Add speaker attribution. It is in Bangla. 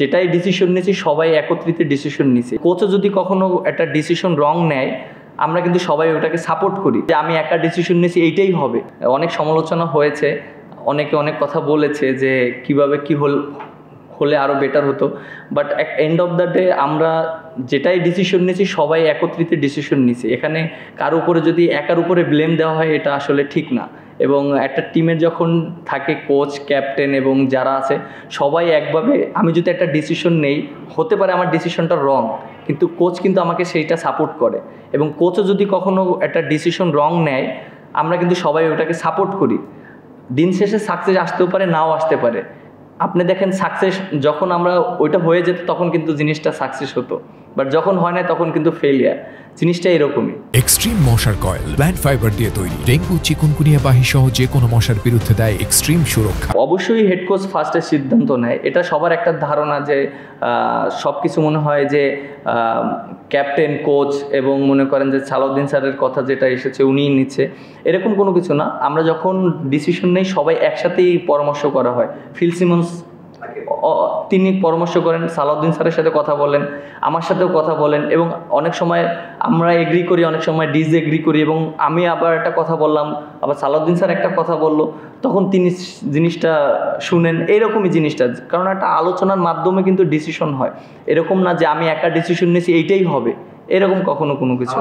Speaker 1: যেটাই ডিসিশন নিয়েছি সবাই একত্রিত ডিসিশন নিয়েছি। কোচও যদি কখনো একটা ডিসিশন রং নেয় আমরা কিন্তু সবাই ওটাকে সাপোর্ট করি যে আমি একা ডিসিশন নিয়েছি এইটাই হবে। অনেক সমালোচনা হয়েছে, অনেকে অনেক কথা বলেছে যে কিভাবে কি হলে আরও বেটার হতো, but end of the day আমরা যেটাই ডিসিশন নিয়েছি সবাই একত্রিত ডিসিশন নিয়েছি। এখানে কারো উপরে যদি একার উপরে ব্লেম দেওয়া হয় এটা আসলে ঠিক না। এবং একটা টিমের যখন থাকে কোচ, ক্যাপ্টেন এবং যারা আছে সবাই একভাবে, আমি যদি একটা ডিসিশন নেই হতে পারে আমার ডিসিশনটা রং, কিন্তু কোচ কিন্তু আমাকে সেইটা সাপোর্ট করে। এবং কোচও যদি কখনো একটা ডিসিশন রং নেয় আমরা কিন্তু সবাই ওটাকে সাপোর্ট করি। দিন শেষে সাকসেস আসতেও পারে, নাও আসতে পারে। আপনি দেখেন সাকসেস যখন আমরা ওইটা হয়ে যেত তখন কিন্তু জিনিসটা সাকসেস হতো, বাট যখন হয় না তখন কিন্তু ফেলিয়ার। জিনিসটা এরকমই।
Speaker 2: এক্সট্রিম মশার কয়েল প্ল্যান্ট ফাইবার দিয়ে তৈরি, ডেঙ্গু, চিকুনগুনিয়া বাহি সহ যে কোনো মশার বিরুদ্ধে দেয় এক্সট্রিম সুরক্ষা।
Speaker 1: অবশ্যই হেড কোচ ফার্স্টে সিদ্ধান্ত নেয়, এটা সবার একটা ধারণা যে সব কিছু মনে হয় যে ক্যাপ্টেন, কোচ এবং মনে করেন যে সালাউদ্দিন স্যারের কথা যেটা এসেছে উনিই নিচ্ছে, এরকম কোনো কিছু না। আমরা যখন ডিসিশন নেই সবাই একসাথেই পরামর্শ করা হয়। ফিল সিমন্স তিনি পরামর্শ করেন, সালাউদ্দিন স্যারের সাথে কথা বলেন, আমার সাথেও কথা বলেন, এবং অনেক সময় আমরা এগ্রি করি, অনেক সময় ডিসএগ্রি করি, এবং আমি আবার একটা কথা বললাম, আবার সালাউদ্দিন স্যার একটা কথা বললো, তখন তিনি জিনিসটা শুনেন। এইরকমই জিনিসটা, কারণ একটা আলোচনার মাধ্যমে কিন্তু ডিসিশন হয়। এরকম না যে আমি একা ডিসিশন নিয়েছি এইটাই হবে, এরকম কখনো কোনো কিছু।